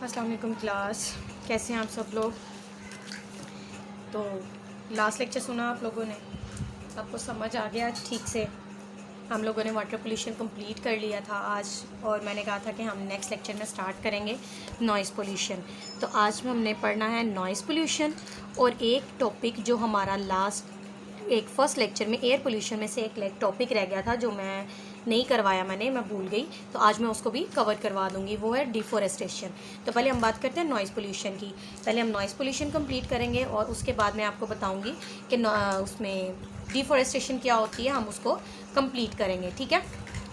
अस्सलाम वालेकुम क्लास, कैसे हैं आप सब लोग। तो लास्ट लेक्चर सुना आप लोगों ने, आपको समझ आ गया ठीक से। हम लोगों ने वाटर पोल्यूशन कंप्लीट कर लिया था आज, और मैंने कहा था कि हम नेक्स्ट लेक्चर में स्टार्ट करेंगे नॉइज़ पोल्यूशन। तो आज में हमने पढ़ना है नॉइज़ पोल्यूशन, और एक टॉपिक जो हमारा फर्स्ट लेक्चर में एयर पोल्यूशन में से एक टॉपिक रह गया था जो मैं नहीं करवाया, मैं भूल गई, तो आज मैं उसको भी कवर करवा दूंगी, वो है डिफॉरेस्टेशन। तो पहले हम बात करते हैं नॉइज़ पोल्यूशन की। पहले हम नॉइज़ पोल्यूशन कंप्लीट करेंगे और उसके बाद मैं आपको बताऊंगी कि उसमें डिफॉरेस्टेशन क्या होती है, हम उसको कंप्लीट करेंगे, ठीक है।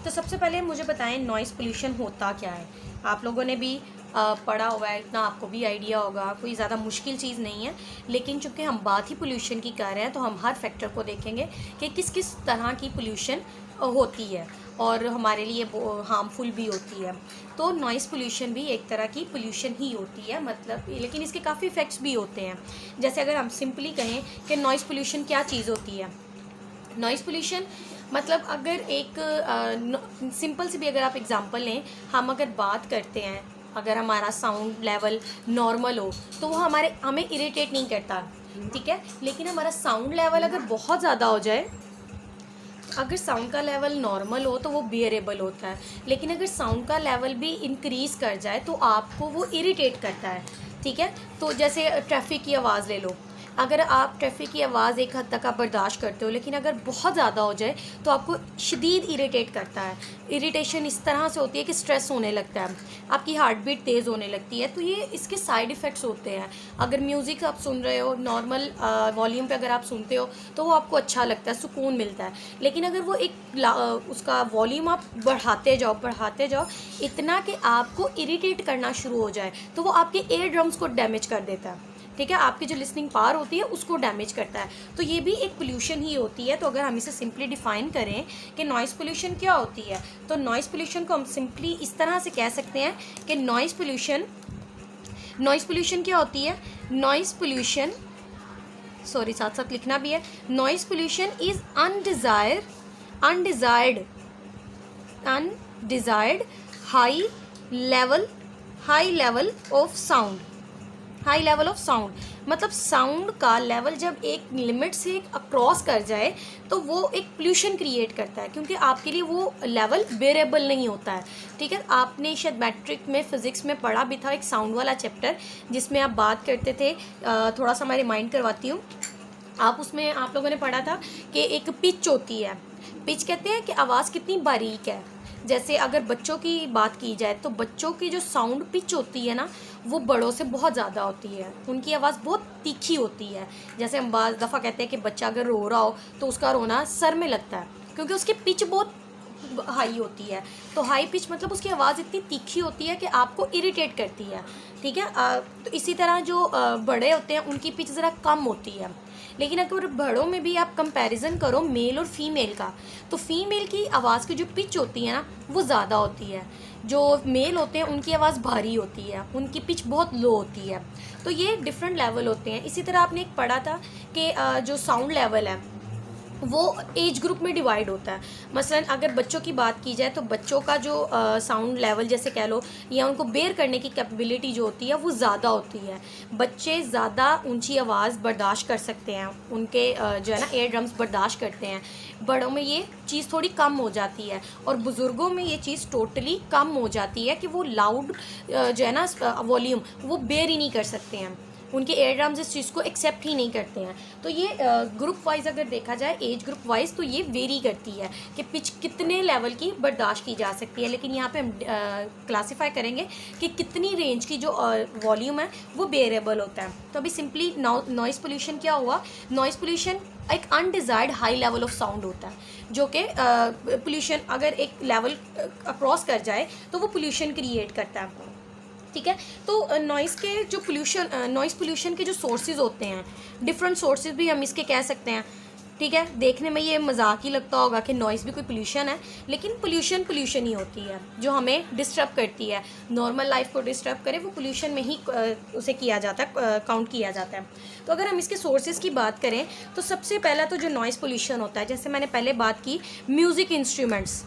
तो सबसे पहले मुझे बताएं नॉइज़ पोल्यूशन होता क्या है। आप लोगों ने भी पढ़ा हुआ है, इतना आपको भी आइडिया होगा, कोई ज़्यादा मुश्किल चीज़ नहीं है। लेकिन चूँकि हम बात ही पोल्यूशन की कर रहे हैं तो हम हर फैक्टर को देखेंगे कि किस किस तरह की पोल्यूशन होती है और हमारे लिए हार्मफुल भी होती है। तो नॉइज़ पोल्यूशन भी एक तरह की पोल्यूशन ही होती है, मतलब, लेकिन इसके काफ़ी इफ़ेक्ट्स भी होते हैं। जैसे अगर हम सिंपली कहें कि नॉइज़ पोल्यूशन क्या चीज़ होती है। नॉइज़ पोल्यूशन मतलब अगर एक सिंपल से भी अगर आप एग्ज़ाम्पल लें, हम अगर बात करते हैं, अगर हमारा साउंड लेवल नॉर्मल हो तो वो हमें इरिटेट नहीं करता, ठीक है। लेकिन हमारा साउंड लेवल अगर बहुत ज़्यादा हो जाए, अगर साउंड का लेवल नॉर्मल हो तो वो बियरेबल होता है, लेकिन अगर साउंड का लेवल भी इंक्रीज़ कर जाए तो आपको वो इरिटेट करता है, ठीक है। तो जैसे ट्रैफिक की आवाज़ ले लो, अगर आप ट्रैफिक की आवाज़ एक हद तक आप बर्दाश्त करते हो, लेकिन अगर बहुत ज़्यादा हो जाए तो आपको शदीद इरिटेट करता है। इरिटेशन इस तरह से होती है कि स्ट्रेस होने लगता है, आपकी हार्ट बीट तेज़ होने लगती है। तो ये इसके साइड इफ़ेक्ट्स होते हैं। अगर म्यूज़िक आप सुन रहे हो नॉर्मल वॉल्यूम पे अगर आप सुनते हो तो वो आपको अच्छा लगता है, सुकून मिलता है। लेकिन अगर वो उसका वॉल्यूम आप बढ़ाते जाओ इतना कि आपको इरिटेट करना शुरू हो जाए, तो वो आपके एयर ड्रम्स को डैमेज कर देता है, ठीक है। आपकी जो लिसनिंग पावर होती है उसको डैमेज करता है। तो ये भी एक पोल्यूशन ही होती है। तो अगर हम इसे सिंपली डिफ़ाइन करें कि नॉइज़ पोल्यूशन क्या होती है, तो नॉइज़ पोल्यूशन को हम सिंपली इस तरह से कह सकते हैं कि नॉइज़ पोल्यूशन क्या होती है। नॉइज़ पोल्यूशन, सॉरी साथ साथ लिखना भी है, noise pollution is undesired high level of sound. High level of sound मतलब साउंड का लेवल जब एक लिमिट से क्रॉस कर जाए तो वो एक पोल्यूशन क्रिएट करता है, क्योंकि आपके लिए वो लेवल बेरेबल नहीं होता है, ठीक है। आपने शायद मैट्रिक में फिज़िक्स में पढ़ा भी था एक साउंड वाला चैप्टर, जिसमें आप बात करते थे, थोड़ा सा मैं रिमाइंड करवाती हूँ। उसमें आप लोगों ने पढ़ा था कि एक पिच होती है। पिच कहते हैं कि आवाज़ कितनी बारीक है। जैसे अगर बच्चों की बात की जाए तो बच्चों की जो साउंड पिच होती है ना, वो बड़ों से बहुत ज़्यादा होती है, उनकी आवाज़ बहुत तीखी होती है। जैसे हम बाज़ दफ़ा कहते हैं कि बच्चा अगर रो रहा हो तो उसका रोना सर में लगता है, क्योंकि उसकी पिच बहुत हाई होती है। तो हाई पिच मतलब उसकी आवाज़ इतनी तीखी होती है कि आपको इरिटेट करती है, ठीक है। तो इसी तरह जो बड़े होते हैं उनकी पिच ज़रा कम होती है। लेकिन अगर बड़ों में भी आप कंपैरिजन करो मेल और फीमेल का, तो फीमेल की आवाज़ की जो पिच होती है ना वो ज़्यादा होती है। जो मेल होते हैं उनकी आवाज़ भारी होती है, उनकी पिच बहुत लो होती है। तो ये डिफरेंट लेवल होते हैं। इसी तरह आपने एक पढ़ा था कि जो साउंड लेवल है वो एज ग्रुप में डिवाइड होता है। मसलन अगर बच्चों की बात की जाए तो बच्चों का जो साउंड लेवल जैसे कह लो, या उनको बेयर करने की कैपेबिलिटी जो होती है वो ज़्यादा होती है। बच्चे ज़्यादा ऊंची आवाज़ बर्दाश्त कर सकते हैं, उनके जो है ना एयर ड्रम्स बर्दाश्त करते हैं। बड़ों में ये चीज़ थोड़ी कम हो जाती है, और बुज़ुर्गों में ये चीज़ टोटली कम हो जाती है कि वो लाउड जो है ना वॉल्यूम वो बेयर ही नहीं कर सकते हैं, उनके एयर ड्रम्स इस चीज़ को एक्सेप्ट ही नहीं करते हैं। तो ये ग्रुप वाइज अगर देखा जाए, एज ग्रुप वाइज, तो ये वेरी करती है कि पिच कितने लेवल की बर्दाश्त की जा सकती है। लेकिन यहाँ पे हम क्लासिफाई करेंगे कि कितनी रेंज की जो वॉल्यूम है वो बेरेबल होता है। तो अभी सिंपली नॉइज़ पोल्यूशन क्या हुआ। नॉइज़ पोल्यूशन एक undesired high level of sound होता है, जो कि पोल्यूशन अगर एक लेवल क्रॉस कर जाए तो वो पोल्यूशन क्रिएट करता है, ठीक है। तो नॉइज़ पोल्यूशन के जो सोर्सेज होते हैं, डिफरेंट सोर्सेज भी हम इसके कह सकते हैं, ठीक है। देखने में ये मजाक ही लगता होगा कि नॉइज़ भी कोई पोल्यूशन है, लेकिन पोल्यूशन ही होती है जो हमें डिस्टर्ब करती है। नॉर्मल लाइफ को डिस्टर्ब करे वो पोल्यूशन में ही उसे किया जाता है, काउंट किया जाता है। तो अगर हम इसके सोर्सेज की बात करें तो सबसे पहला तो जो नॉइज़ पोल्यूशन होता है, जैसे मैंने पहले बात की म्यूज़िक इंस्ट्रूमेंट्स,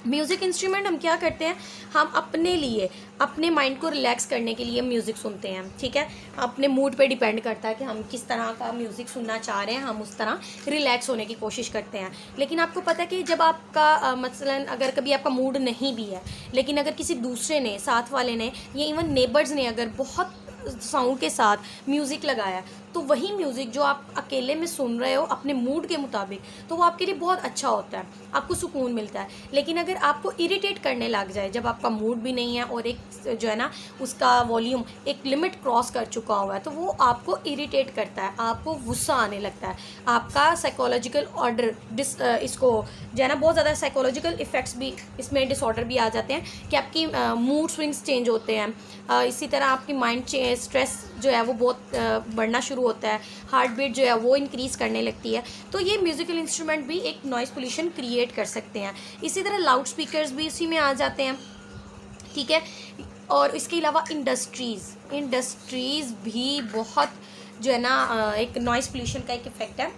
म्यूज़िक इंस्ट्रूमेंट हम क्या करते हैं, हम अपने लिए, अपने माइंड को रिलैक्स करने के लिए म्यूज़िक सुनते हैं, ठीक है। अपने मूड पे डिपेंड करता है कि हम किस तरह का म्यूज़िक सुनना चाह रहे हैं, हम उस तरह रिलैक्स होने की कोशिश करते हैं। लेकिन आपको पता है कि जब आपका मसलन अगर कभी आपका मूड नहीं भी है, लेकिन अगर किसी दूसरे ने, साथ वाले ने या इवन नेबर्स ने अगर बहुत साउंड के साथ म्यूज़िक लगाया, तो वही म्यूज़िक जो आप अकेले में सुन रहे हो अपने मूड के मुताबिक, तो वो आपके लिए बहुत अच्छा होता है, आपको सुकून मिलता है। लेकिन अगर आपको इरिटेट करने लग जाए, जब आपका मूड भी नहीं है और एक जो है ना उसका वॉल्यूम एक लिमिट क्रॉस कर चुका हुआ है, तो वो आपको इरिटेट करता है, आपको गुस्सा आने लगता है, आपका साइकोलॉजिकल ऑर्डर इसको जो है ना बहुत ज़्यादा साइकोलॉजिकल इफ़ेक्ट्स भी इसमें, डिसऑर्डर भी आ जाते हैं कि आपकी मूड स्विंग्स चेंज होते हैं। इसी तरह आपकी माइंड स्ट्रेस जो है वो बहुत बढ़ना शुरू होता है, हार्ट बीट जो है वो इंक्रीज़ करने लगती है। तो ये म्यूज़िकल इंस्ट्रूमेंट भी एक नॉइज़ पोल्यूशन क्रिएट कर सकते हैं। इसी तरह लाउड स्पीकर्स भी इसी में आ जाते हैं, ठीक है। और इसके अलावा इंडस्ट्रीज़ भी बहुत जो है ना एक नॉइज़ पोल्यूशन का एक इफ़ेक्ट है।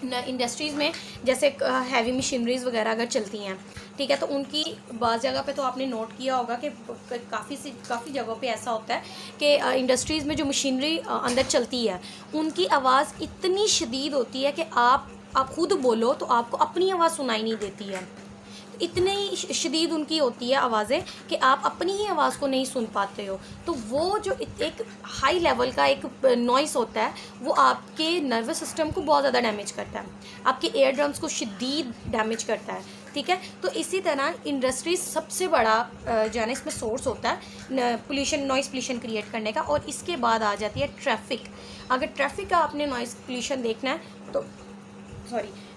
इंडस्ट्रीज़ में जैसे हैवी मशीनरीज़ वगैरह अगर चलती हैं, ठीक है, तो उनकी बाज़ जगह पे तो आपने नोट किया होगा कि काफ़ी जगहों पे ऐसा होता है कि इंडस्ट्रीज़ में जो मशीनरी अंदर चलती है उनकी आवाज़ इतनी शदीद होती है कि आप खुद बोलो तो आपको अपनी आवाज़ सुनाई नहीं देती है। इतनी शदीद उनकी होती है आवाज़ें कि आप अपनी ही आवाज़ को नहीं सुन पाते हो। तो वो जो एक हाई लेवल का एक नॉइस होता है वो आपके नर्वस सिस्टम को बहुत ज़्यादा डैमेज करता है, आपके एयर ड्रम्स को शदीद डैमेज करता है, ठीक है। तो इसी तरह इंडस्ट्रीज सबसे बड़ा जो है ना इसमें सोर्स होता है पोल्यूशन, नॉइस पोल्यूशन क्रिएट करने का। और इसके बाद आ जाती है ट्रैफिक। अगर ट्रैफिक का आपने नॉइस पोल्यूशन देखना है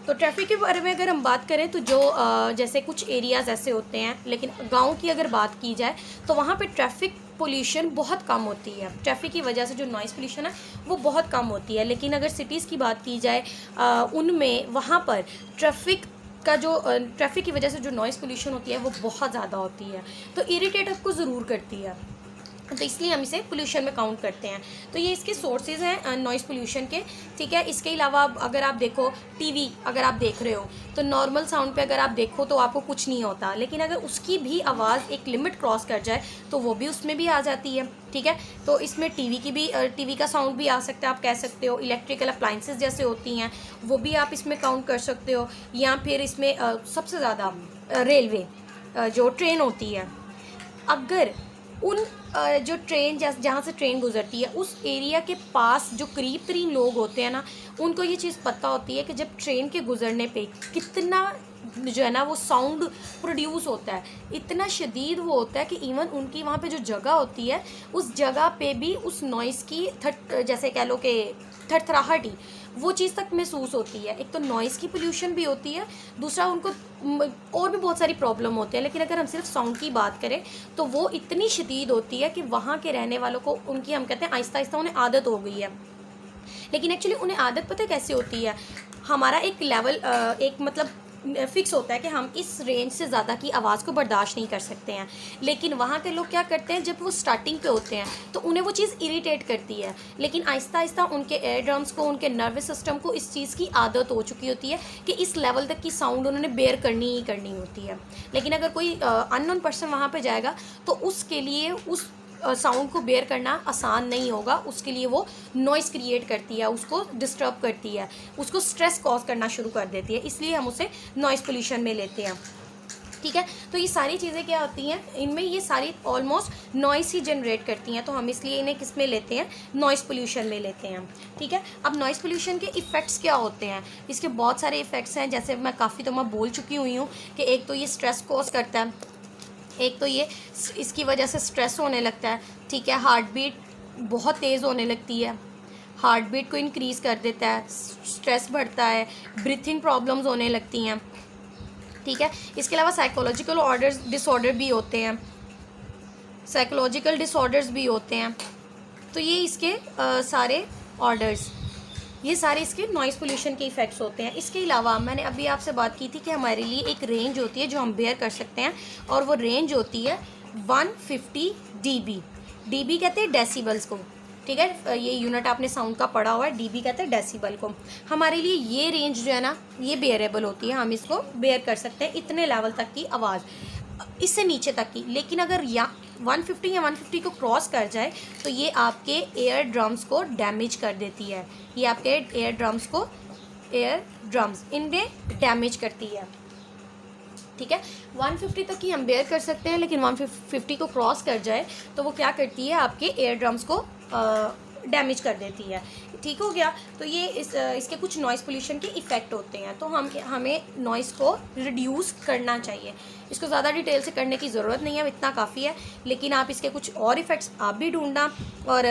तो ट्रैफिक के बारे में अगर हम बात करें तो जो जैसे कुछ एरियाज़ ऐसे होते हैं, लेकिन गांव की अगर बात की जाए तो वहाँ पे ट्रैफिक पोल्यूशन बहुत कम होती है। ट्रैफिक की वजह से जो नॉइस पोल्यूशन है वो बहुत कम होती है। लेकिन अगर सिटीज़ की बात की जाए उनमें वहाँ पर ट्रैफिक की वजह से जो नॉइस पोल्यूशन होती है वो बहुत ज़्यादा होती है, तो इरिटेट आपको ज़रूर करती है। तो इसलिए हम इसे पोल्यूशन में काउंट करते हैं। तो ये इसके सोर्सेज हैं नॉइस पोल्यूशन के, ठीक है। इसके अलावा अगर आप देखो टीवी अगर आप देख रहे हो तो नॉर्मल साउंड पे अगर आप देखो तो आपको कुछ नहीं होता, लेकिन अगर उसकी भी आवाज़ एक लिमिट क्रॉस कर जाए तो वो भी उसमें भी आ जाती है, ठीक है। तो इसमें टीवी का साउंड भी आ सकता है, आप कह सकते हो। इलेक्ट्रिकल अप्लाइंसेस जैसे होती हैं वो भी आप इसमें काउंट कर सकते हो। या फिर इसमें सबसे ज़्यादा रेलवे जो ट्रेन होती है, अगर उन जो ट्रेन जहाँ से ट्रेन गुजरती है उस एरिया के पास जो करीब तरीन लोग होते हैं ना, उनको ये चीज़ पता होती है कि जब ट्रेन के गुजरने पे कितना जो है ना वो साउंड प्रोड्यूस होता है, इतना शदीद वो होता है कि इवन उनकी वहाँ पे जो जगह होती है उस जगह पे भी उस नॉइस की जैसे कह लो कि थरथराहट ही वो चीज़ तक महसूस होती है। एक तो नॉइज़ की पोल्यूशन भी होती है, दूसरा उनको और भी बहुत सारी प्रॉब्लम होती है। लेकिन अगर हम सिर्फ साउंड की बात करें तो वो इतनी शदीद होती है कि वहाँ के रहने वालों को उनकी, हम कहते हैं आहिस्ता आहिस्ता उन्हें आदत हो गई है। लेकिन एक्चुअली उन्हें आदत पता है कैसे होती है, हमारा एक लेवल एक मतलब फिक्स होता है कि हम इस रेंज से ज़्यादा की आवाज़ को बर्दाश्त नहीं कर सकते हैं। लेकिन वहाँ के लोग क्या करते हैं, जब वो स्टार्टिंग पे होते हैं तो उन्हें वो चीज़ इरिटेट करती है, लेकिन आहिस्ता आहिस्ता उनके एयर ड्रम्स को, उनके नर्वस सिस्टम को इस चीज़ की आदत हो चुकी होती है कि इस लेवल तक की साउंड उन्होंने बेयर करनी ही करनी होती है। लेकिन अगर कोई अननोन पर्सन वहाँ पर जाएगा तो उसके लिए उस साउंड को बेयर करना आसान नहीं होगा, उसके लिए वो नॉइस क्रिएट करती है, उसको डिस्टर्ब करती है, उसको स्ट्रेस कॉज करना शुरू कर देती है, इसलिए हम उसे नॉइस पोल्यूशन में लेते हैं, ठीक है। तो ये सारी चीज़ें क्या होती हैं, इनमें ये सारी ऑलमोस्ट नॉइस ही जनरेट करती हैं, तो हम इसलिए इन्हें किस में लेते हैं, नॉइस पोल्यूशन में लेते हैं, ठीक है। अब नॉइस पोल्यूशन के इफ़ेक्ट्स क्या होते हैं, इसके बहुत सारे इफ़ेक्ट्स हैं, जैसे मैं काफ़ी तो मैं बोल चुकी हुई हूँ कि एक तो ये स्ट्रेस कॉज करता है, एक तो ये इसकी वजह से स्ट्रेस होने लगता है, ठीक है। हार्ट बीट बहुत तेज़ होने लगती है, हार्ट बीट को इंक्रीज़ कर देता है, स्ट्रेस बढ़ता है, ब्रीथिंग प्रॉब्लम्स होने लगती हैं, ठीक है। इसके अलावा साइकोलॉजिकल डिसऑर्डर भी होते हैं, तो ये इसके सारे ऑर्डर्स, ये सारे इसके नॉइस पोल्यूशन के इफ़ेक्ट्स होते हैं। इसके अलावा मैंने अभी आपसे बात की थी कि हमारे लिए एक रेंज होती है जो हम बेयर कर सकते हैं, और वो रेंज होती है 150 dB। dB कहते हैं डेसिबल्स को, ठीक है। ये यूनिट आपने साउंड का पढ़ा हुआ है, डीबी कहते हैं डेसिबल को। हमारे लिए ये रेंज जो है ना ये बेयरेबल होती है, हम इसको बेयर कर सकते हैं इतने लेवल तक की आवाज़, इससे नीचे तक की। लेकिन अगर या 150 या 150 को क्रॉस कर जाए तो ये आपके एयर ड्रम्स को डैमेज कर देती है, ये आपके एयर ड्रम्स इनमें डैमेज करती है, ठीक है। 150 तक ही हम बेयर कर सकते हैं, लेकिन 150 को क्रॉस कर जाए तो वो क्या करती है, आपके एयर ड्रम्स को डैमेज कर देती है, ठीक हो गया। तो ये इसके कुछ नॉइज़ पोल्यूशन के इफ़ेक्ट होते हैं, तो हमें नॉइज़ को रिड्यूस करना चाहिए। इसको ज़्यादा डिटेल से करने की ज़रूरत नहीं है, इतना काफ़ी है। लेकिन आप इसके कुछ और इफ़ेक्ट्स आप भी ढूंढना, और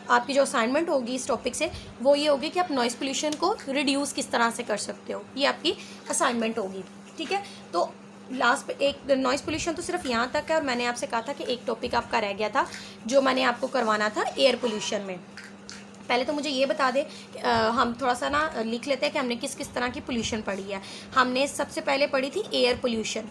आपकी जो असाइनमेंट होगी इस टॉपिक से वो ये होगी कि आप नॉइज़ पोल्यूशन को रिड्यूस किस तरह से कर सकते हो, ये आपकी असाइनमेंट होगी, ठीक है। तो लास्ट पे एक नॉइज़ पोल्यूशन तो सिर्फ यहाँ तक है, और मैंने आपसे कहा था कि एक टॉपिक आपका रह गया था जो मैंने आपको करवाना था एयर पोल्यूशन में। पहले तो मुझे ये बता दें, हम थोड़ा सा ना लिख लेते हैं कि हमने किस किस तरह की पोल्यूशन पढ़ी है। हमने सबसे पहले पढ़ी थी एयर पोल्यूशन,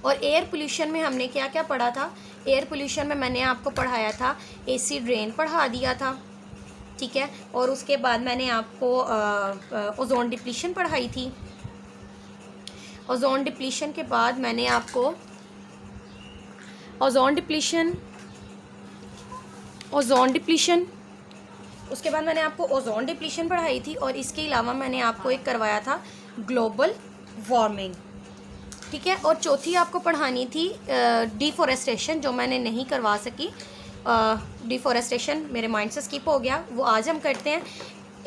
और एयर पोल्यूशन में हमने क्या क्या पढ़ा था। एयर पोल्यूशन में मैंने आपको पढ़ाया था एसिड रेन पढ़ा दिया था, ठीक है। और उसके बाद मैंने आपको ओजोन डिप्लीशन पढ़ाई थी। ओजोन डिप्लीशन के बाद मैंने आपको ओजोन डिप्लीशन उसके बाद मैंने आपको ओजोन डिप्लीशन पढ़ाई थी, और इसके अलावा मैंने आपको एक करवाया था ग्लोबल वार्मिंग, ठीक है। और चौथी आपको पढ़ानी थी डिफॉरेस्टेशन, जो मैंने नहीं करवा सकी। डिफॉरेस्टेशन मेरे माइंड से स्किप हो गया, वो आज हम करते हैं।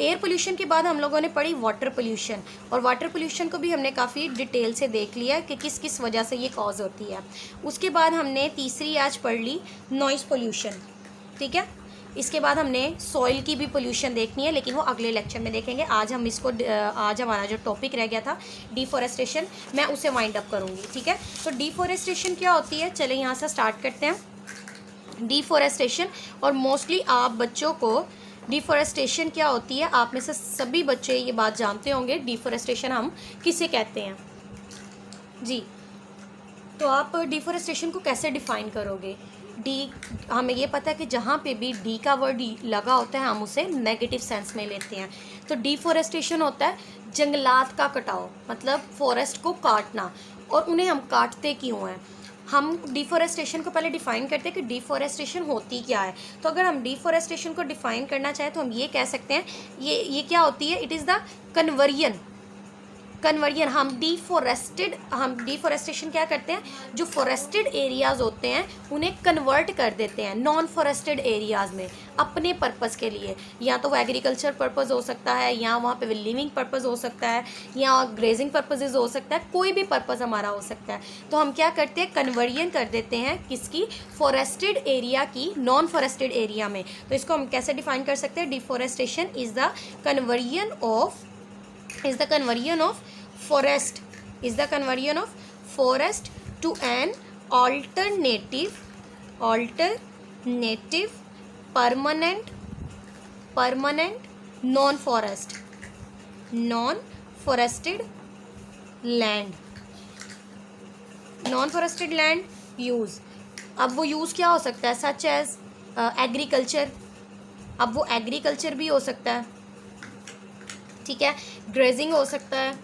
एयर पोल्यूशन के बाद हम लोगों ने पढ़ी वाटर पोल्यूशन, और वाटर पोल्यूशन को भी हमने काफ़ी डिटेल से देख लिया कि किस किस वजह से ये कॉज होती है। उसके बाद हमने तीसरी आज पढ़ ली नॉइज़ पोल्यूशन, ठीक है। इसके बाद हमने सॉइल की भी पोल्यूशन देखनी है, लेकिन वो अगले लेक्चर में देखेंगे। आज हम इसको आज हमारा जो टॉपिक रह गया था डिफॉरेस्टेशन, मैं उसे वाइंड अप करूँगी, ठीक है। तो डिफॉरेस्टेशन क्या होती है, चले यहाँ से स्टार्ट करते हैं। डिफॉरेस्टेशन, और मोस्टली आप बच्चों को डिफॉरेस्टेशन क्या होती है, आप में से सभी बच्चे ये बात जानते होंगे डिफॉरेस्टेशन हम किसे कहते हैं जी। तो आप डिफॉरेस्टेशन को कैसे डिफ़ाइन करोगे। डी, हमें ये पता है कि जहाँ पे भी डी का वर्ड लगा होता है हम उसे नेगेटिव सेंस में लेते हैं। तो डिफॉरेस्टेशन होता है जंगलात का कटाव, मतलब फॉरेस्ट को काटना, और उन्हें हम काटते क्यों हैं। हम डिफॉरेस्टेशन को पहले डिफ़ाइन करते हैं कि डिफॉरेस्टेशन होती क्या है। तो अगर हम डिफॉरेस्टेशन को डिफ़ाइन करना चाहें तो हम ये कह सकते हैं, ये क्या होती है, इट इज़ द कन्वर्जन। हम डिफॉरेस्टेशन क्या करते हैं, जो फॉरेस्टेड एरियाज़ होते हैं उन्हें कन्वर्ट कर देते हैं नॉन फॉरेस्टेड एरियाज़ में अपने पर्पज़ के लिए। या तो वो एग्रीकल्चर पर्पज़ हो सकता है, या वहाँ पे लिविंग पर्पज़ हो सकता है, या ग्रेजिंग पर्पजेज हो सकता है, कोई भी पर्पज़ हमारा हो सकता है। तो हम क्या करते हैं, कन्वर्जन कर देते हैं किसकी, फॉरेस्टेड एरिया की नॉन फॉरेस्टेड एरिया में। तो इसको हम कैसे डिफाइन कर सकते हैं, deforestation is the conversion of forest to an alternative permanent non-forested land use। अब वो यूज़ क्या हो सकता है, सच एज एग्रीकल्चर। अब वो एग्रीकल्चर भी हो सकता है, ठीक है, ग्रेजिंग हो सकता है,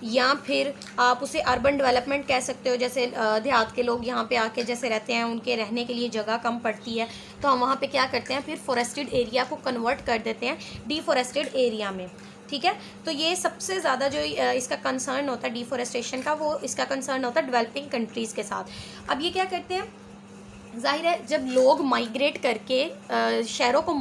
या फिर आप उसे अर्बन डेवलपमेंट कह सकते हो। जैसे देहात के लोग यहाँ पे आके जैसे रहते हैं, उनके रहने के लिए जगह कम पड़ती है, तो हम वहाँ पे क्या करते हैं, फिर फॉरेस्टेड एरिया को कन्वर्ट कर देते हैं डिफॉरेस्टेड एरिया में, ठीक है। तो ये सबसे ज़्यादा जो इसका कंसर्न होता है डिफॉरेस्टेशन का, वो इसका कंसर्न होता है डेवलपिंग कंट्रीज़ के साथ। अब ये क्या करते हैं, जाहिर है जब लोग माइग्रेट करके शहरों को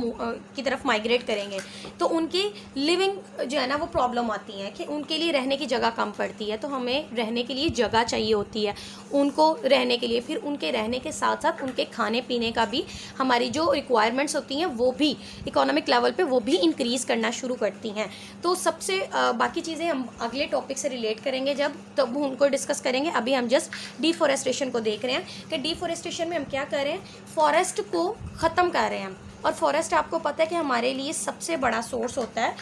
की तरफ माइग्रेट करेंगे तो उनकी लिविंग जो है ना वो प्रॉब्लम आती है कि उनके लिए रहने की जगह कम पड़ती है। तो हमें रहने के लिए जगह चाहिए होती है उनको रहने के लिए, फिर उनके रहने के साथ साथ उनके खाने पीने का भी हमारी जो रिक्वायरमेंट्स होती हैं वो भी इकोनॉमिक लेवल पे वो भी इंक्रीज़ करना शुरू करती हैं। तो सबसे बाकी चीज़ें हम अगले टॉपिक से रिलेट करेंगे तब उनको डिस्कस करेंगे। अभी हम जस्ट डिफॉरेस्टेशन को देख रहे हैं कि डिफॉरेस्टेशन में हम क्या कर रहे हैं, फॉरेस्ट को ख़त्म कर रहे हैं। और फॉरेस्ट आपको पता है कि हमारे लिए सबसे बड़ा सोर्स होता है।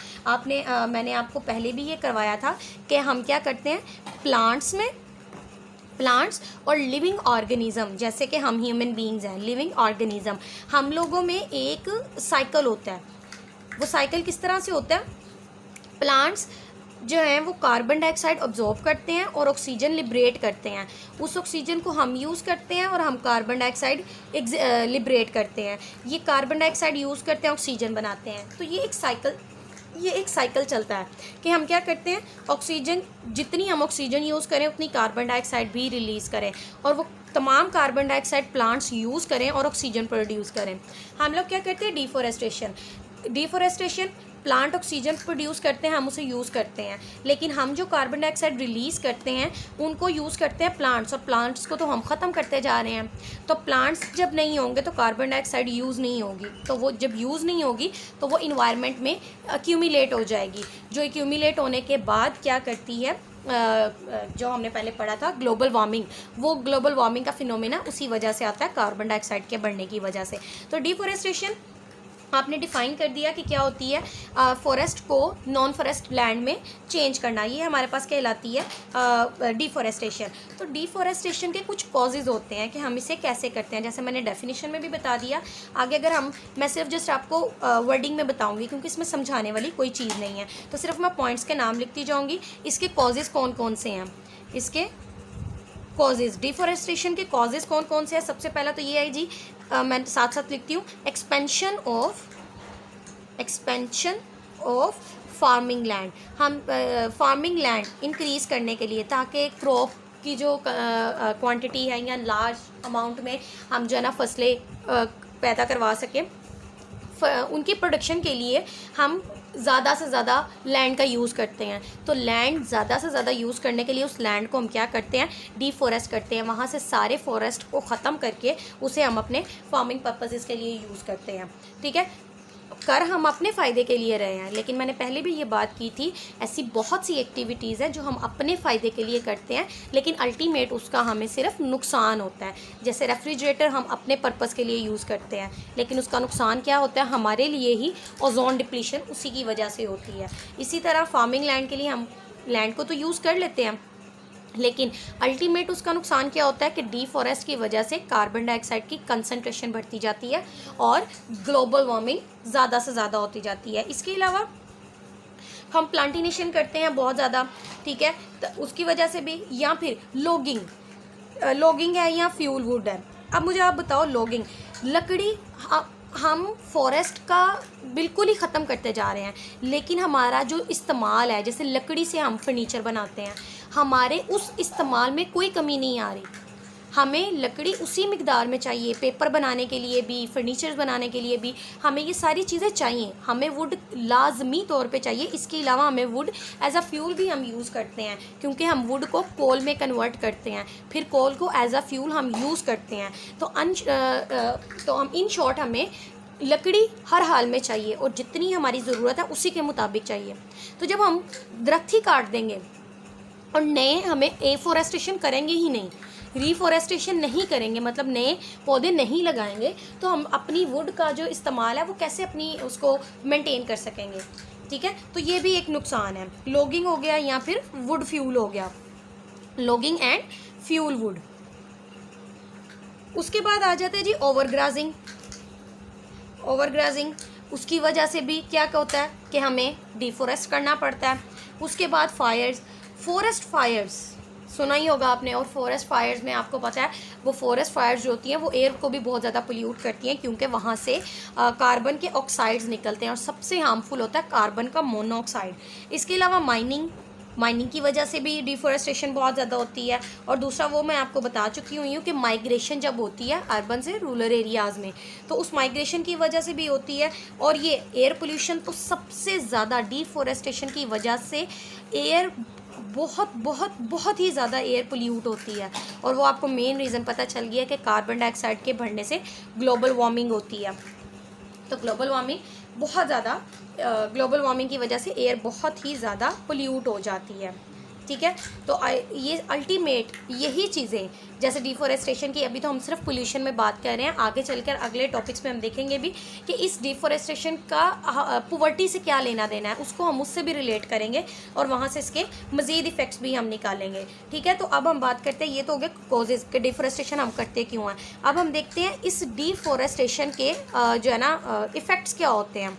मैंने आपको पहले भी ये करवाया था कि हम क्या करते हैं, प्लांट्स में प्लांट्स और लिविंग ऑर्गेनिज्म, जैसे कि हम ह्यूमन बीइंग्स हैं, लिविंग ऑर्गेनिज्म, हम लोगों में एक साइकिल होता है। वो साइकिल किस तरह से होता है? प्लांट्स जो हैं वो कार्बन डाइऑक्साइड ऑब्जॉर्व करते हैं और ऑक्सीजन लिबरेट करते हैं। उस ऑक्सीजन को हम यूज़ करते हैं और हम कार्बन डाइऑक्साइड लिबरेट करते हैं। ये कार्बन डाइऑक्साइड यूज़ करते हैं, ऑक्सीजन बनाते हैं। तो ये एक साइकिल चलता है कि हम क्या करते हैं, ऑक्सीजन, जितनी हम ऑक्सीजन यूज़ करें उतनी कार्बन डाइऑक्साइड भी रिलीज़ करें, और वो तमाम कार्बन डाइऑक्साइड प्लांट्स यूज़ करें और ऑक्सीजन प्रोड्यूस करें। हम लोग क्या करते हैं? डिफॉरेस्टेशन, प्लांट ऑक्सीजन प्रोड्यूस करते हैं, हम उसे यूज़ करते हैं, लेकिन हम जो कार्बन डाइऑक्साइड रिलीज़ करते हैं उनको यूज़ करते हैं प्लांट्स, और प्लांट्स को तो हम ख़त्म करते जा रहे हैं। तो प्लांट्स जब नहीं होंगे तो कार्बन डाइऑक्साइड यूज़ नहीं होगी, तो वो जब यूज़ नहीं होगी तो वो इन्वायरमेंट में एक्यूमुलेट हो जाएगी, जो एक्यूमुलेट होने के बाद क्या करती है, जो हमने पहले पढ़ा था ग्लोबल वार्मिंग, वो ग्लोबल वार्मिंग का फिनोमेना उसी वजह से आता है, कार्बन डाइऑक्साइड के बढ़ने की वजह से। तो डिफॉरेस्टेशन आपने डिफ़ाइन कर दिया कि क्या होती है, फॉरेस्ट को नॉन फॉरेस्ट लैंड में चेंज करना, ये हमारे पास कहलाती है डिफॉरेस्टेशन। तो डिफॉरेस्टेशन के कुछ कॉजेज़ होते हैं कि हम इसे कैसे करते हैं, जैसे मैंने डेफिनेशन में भी बता दिया। आगे अगर मैं सिर्फ जस्ट आपको वर्डिंग में बताऊंगी, क्योंकि इसमें समझाने वाली कोई चीज़ नहीं है, तो सिर्फ मैं पॉइंट्स के नाम लिखती जाऊँगी। इसके कॉजेज़ कौन कौन से हैं, इसके कॉजेज़, डिफॉरेस्टेशन के कॉजेज़ कौन कौन से हैं। सबसे पहला तो ये है जी, मैं साथ साथ लिखती हूँ, एक्सपेंशन ऑफ फार्मिंग लैंड। हम फार्मिंग लैंड इंक्रीज़ करने के लिए, ताकि क्रॉप की जो क्वांटिटी है या लार्ज अमाउंट में हम जो है ना फसलें पैदा करवा सकें, उनकी प्रोडक्शन के लिए हम ज़्यादा से ज़्यादा लैंड का यूज़ करते हैं। तो लैंड ज़्यादा से ज़्यादा यूज़ करने के लिए उस लैंड को हम क्या करते हैं, डिफॉरेस्ट करते हैं। वहाँ से सारे फॉरेस्ट को ख़त्म करके उसे हम अपने फार्मिंग पर्पसेस के लिए यूज़ करते हैं। ठीक है, कर हम अपने फ़ायदे के लिए रहे हैं, लेकिन मैंने पहले भी ये बात की थी, ऐसी बहुत सी एक्टिविटीज़ हैं जो हम अपने फ़ायदे के लिए करते हैं, लेकिन अल्टीमेट उसका हमें सिर्फ नुकसान होता है। जैसे रेफ्रिजरेटर हम अपने पर्पस के लिए यूज़ करते हैं, लेकिन उसका नुकसान क्या होता है, हमारे लिए ही ओजोन डिप्लीशन उसी की वजह से होती है। इसी तरह फार्मिंग लैंड के लिए हम लैंड को तो यूज़ कर लेते हैं, लेकिन अल्टीमेट उसका नुकसान क्या होता है कि डिफॉरेस्ट की वजह से कार्बन डाइऑक्साइड की कंसंट्रेशन बढ़ती जाती है और ग्लोबल वार्मिंग ज़्यादा से ज़्यादा होती जाती है। इसके अलावा हम प्लांटेशन करते हैं बहुत ज़्यादा, ठीक है, तो उसकी वजह से भी, या फिर लॉगिंग है या फ्यूल वुड है। अब मुझे आप बताओ, लॉगिंग, लकड़ी, हम फॉरेस्ट का बिल्कुल ही ख़त्म करते जा रहे हैं, लेकिन हमारा जो इस्तेमाल है, जैसे लकड़ी से हम फर्नीचर बनाते हैं, हमारे उस इस्तेमाल में कोई कमी नहीं आ रही। हमें लकड़ी उसी मिकदार में चाहिए, पेपर बनाने के लिए भी, फर्नीचर बनाने के लिए भी हमें ये सारी चीज़ें चाहिए। हमें वुड लाजमी तौर पे चाहिए। इसके अलावा हमें वुड एज अ फ्यूल भी हम यूज़ करते हैं, क्योंकि हम वुड को कोल में कन्वर्ट करते हैं, फिर कोल को एज अ फ्यूल हम यूज़ करते हैं। तो हम इन शॉर्ट हमें लकड़ी हर हाल में चाहिए, और जितनी हमारी ज़रूरत है उसी के मुताबिक चाहिए। तो जब हम दरख्त ही काट देंगे और नए हमें एफोरेस्टेशन करेंगे ही नहीं, रीफॉरेस्टेशन नहीं करेंगे, मतलब नए पौधे नहीं लगाएंगे, तो हम अपनी वुड का जो इस्तेमाल है वो कैसे अपनी उसको मेंटेन कर सकेंगे। ठीक है, तो ये भी एक नुकसान है। लॉगिंग हो गया या फिर वुड फ्यूल हो गया, लॉगिंग एंड फ्यूल वुड। उसके बाद आ जाते हैं जी ओवरग्राजिंग। उसकी वजह से भी क्या होता है कि हमें डिफॉरेस्ट करना पड़ता है। उसके बाद फॉरेस्ट फायर्स सुना ही होगा आपने, और फॉरेस्ट फायर्स में आपको पता है वो फॉरेस्ट फायर्स जो होती हैं वो एयर को भी बहुत ज़्यादा पोल्यूट करती हैं, क्योंकि वहाँ से कार्बन के ऑक्साइड्स निकलते हैं, और सबसे हार्मफुल होता है कार्बन का मोनोऑक्साइड। इसके अलावा माइनिंग की वजह से भी डिफॉरेस्टेशन बहुत ज़्यादा होती है। और दूसरा वो मैं आपको बता चुकी हूँ कि माइग्रेशन जब होती है अर्बन से रूरल एरियाज़ में, तो उस माइग्रेशन की वजह से भी होती है। और ये एयर पोल्यूशन तो सबसे ज़्यादा डिफॉरेस्टेशन की वजह से एयर बहुत ही ज़्यादा एयर पोल्यूट होती है, और वो आपको मेन रीज़न पता चल गया कि कार्बन डाइऑक्साइड के बढ़ने से ग्लोबल वार्मिंग होती है। तो ग्लोबल वार्मिंग की वजह से एयर बहुत ही ज़्यादा पोल्यूट हो जाती है। ठीक है। तो ये अल्टीमेट यही चीज़ें, जैसे डिफॉरेस्टेशन की अभी तो हम सिर्फ पोल्यूशन में बात कर रहे हैं, आगे चलकर अगले टॉपिक्स में हम देखेंगे भी कि इस डिफॉरेस्टेशन का पुवर्टी से क्या लेना देना है, उसको हम उससे भी रिलेट करेंगे और वहाँ से इसके मज़ीद इफ़ेक्ट्स भी हम निकालेंगे, ठीक है। तो अब हम बात करते हैं, ये तो हो गए कॉजेज़ के डिफॉरेस्टेशन हम करते क्यों हैं। अब हम देखते हैं इस डिफॉरेस्टेशन के जो है ना इफ़ेक्ट्स क्या होते हैं।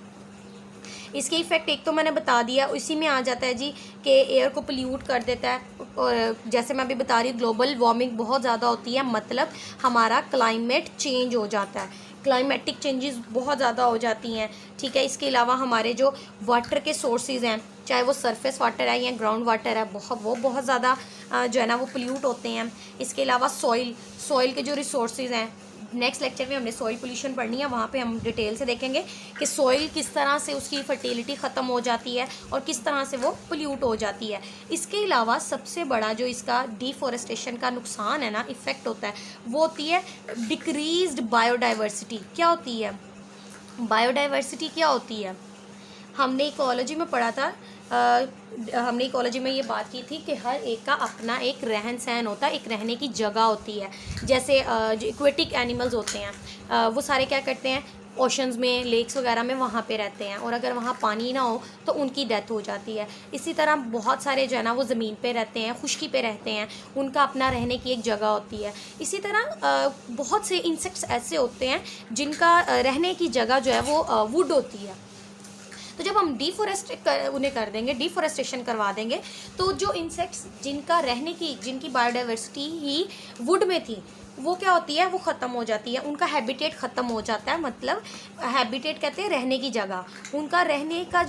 इसके इफ़ेक्ट एक तो मैंने बता दिया, इसी में आ जाता है जी कि एयर को पोल्यूट कर देता है, और जैसे मैं अभी बता रही हूँ ग्लोबल वार्मिंग बहुत ज़्यादा होती है, मतलब हमारा क्लाइमेट चेंज हो जाता है, क्लाइमेटिक चेंजेस बहुत ज़्यादा हो जाती हैं, ठीक है। इसके अलावा हमारे जो वाटर के सोर्सेज हैं, चाहे वो सरफेस वाटर है या ग्राउंड वाटर है, बहुत ज़्यादा जो है ना वो पोल्यूट होते हैं। इसके अलावा सॉइल के जो रिसोर्सेज हैं, नेक्स्ट लेक्चर में हमने सॉइल पोल्यूशन पढ़नी है, वहाँ पे हम डिटेल से देखेंगे कि सॉइल किस तरह से उसकी फर्टिलिटी ख़त्म हो जाती है और किस तरह से वो पोल्यूट हो जाती है। इसके अलावा सबसे बड़ा जो इसका डिफॉरेस्टेशन का नुकसान है ना, इफ़ेक्ट होता है, वो होती है डिक्रीज्ड बायोडाइवर्सिटी। क्या होती है बायोडाइवर्सिटी? क्या होती है, हमने इकोलॉजी में पढ़ा था, हमने इकोलॉजी में ये बात की थी कि हर एक का अपना एक रहन सहन होता है, एक रहने की जगह होती है। जैसे जो इक्वेटिक एनिमल्स होते हैं वो सारे क्या करते हैं, ओशंस में, लेक्स वगैरह में वहाँ पे रहते हैं, और अगर वहाँ पानी ना हो तो उनकी डेथ हो जाती है। इसी तरह बहुत सारे जो है ना वो ज़मीन पे रहते हैं, खुश्की पे रहते हैं, उनका अपना रहने की एक जगह होती है। इसी तरह बहुत से इंसेक्ट्स ऐसे होते हैं जिनका रहने की जगह जो है वो वुड होती है। तो जब हम उन्हें कर देंगे, डिफॉरेस्टेशन करवा देंगे, तो जो इंसेक्ट्स जिनकी बायोडाइवर्सिटी ही वुड में थी, वो क्या होती है, वो ख़त्म हो जाती है, उनका हैबिटेट ख़त्म हो जाता है। मतलब हैबिटेट कहते हैं रहने की जगह, उनका रहने का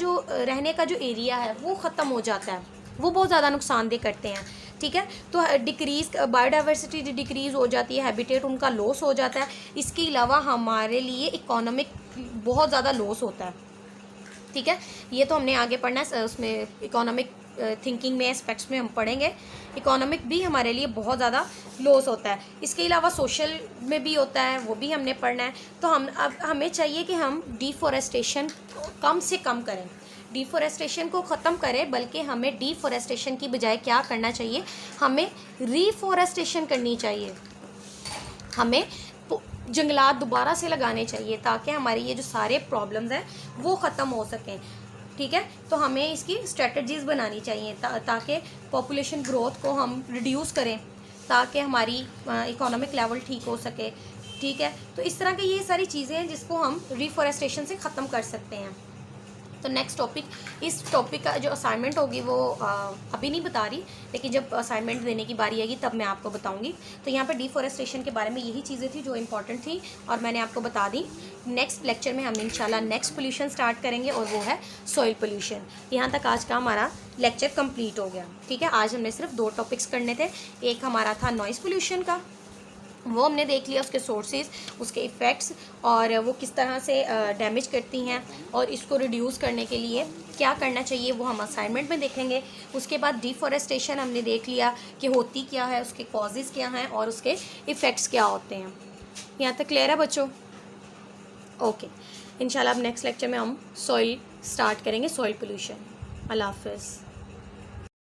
जो एरिया है वो ख़त्म हो जाता है, वो बहुत ज़्यादा नुकसानदेह करते हैं, ठीक है। तो बायोडाइवर्सिटी डिक्रीज़ हो जाती है, हैबिटेट उनका लॉस हो जाता है। इसके अलावा हमारे लिए इकोनॉमिक बहुत ज़्यादा लॉस होता है, ठीक है। ये तो हमने आगे पढ़ना है, उसमें इकोनॉमिक थिंकिंग में एस्पेक्ट्स में हम पढ़ेंगे। इकोनॉमिक भी हमारे लिए बहुत ज़्यादा लॉस होता है। इसके अलावा सोशल में भी होता है, वो भी हमने पढ़ना है। तो हमें चाहिए कि हम डिफॉरेस्टेशन कम से कम करें, डिफॉरेस्टेशन को ख़त्म करें, बल्कि हमें डिफॉरेस्टेशन की बजाय क्या करना चाहिए, हमें रीफॉरेस्टेशन करनी चाहिए। हमें जंगलात दोबारा से लगाने चाहिए ताकि हमारी ये जो सारे प्रॉब्लम्स हैं वो ख़त्म हो सकें, ठीक है। तो हमें इसकी स्ट्रेटजीज़ बनानी चाहिए ताकि पॉपुलेशन ग्रोथ को हम रिड्यूस करें, ताकि हमारी इकोनॉमिक लेवल ठीक हो सके, ठीक है। तो इस तरह की ये सारी चीज़ें हैं जिसको हम रिफॉरेस्टेशन से ख़त्म कर सकते हैं। तो नेक्स्ट टॉपिक, इस टॉपिक का जो असाइनमेंट होगी वो अभी नहीं बता रही, लेकिन जब असाइनमेंट देने की बारी आएगी तब मैं आपको बताऊंगी। तो यहाँ पे डिफॉरेस्टेशन के बारे में यही चीज़ें थी जो इंपॉर्टेंट थी और मैंने आपको बता दी। नेक्स्ट लेक्चर में हम इंशाल्लाह नेक्स्ट पोल्यूशन स्टार्ट करेंगे और वो है सॉइल पोल्यूशन। यहाँ तक आज का हमारा लेक्चर कंप्लीट हो गया, ठीक है। आज हमने सिर्फ 2 टॉपिक्स करने थे, एक हमारा था नॉइज़ पोल्यूशन का, वो हमने देख लिया, उसके सोर्सेज, उसके इफ़ेक्ट्स और वो किस तरह से डैमेज करती हैं, और इसको रिड्यूस करने के लिए क्या करना चाहिए वो हम असाइनमेंट में देखेंगे। उसके बाद डिफॉरेस्टेशन हमने देख लिया कि होती क्या है, उसके कॉजेज़ क्या हैं और उसके इफ़ेक्ट्स क्या होते हैं। यहाँ तक क्लियर है बच्चों? ओके, इंशाल्लाह अब नेक्स्ट लेक्चर में हम सॉइल स्टार्ट करेंगे, सॉइल पोल्यूशन। अल्लाह हाफ़िज़।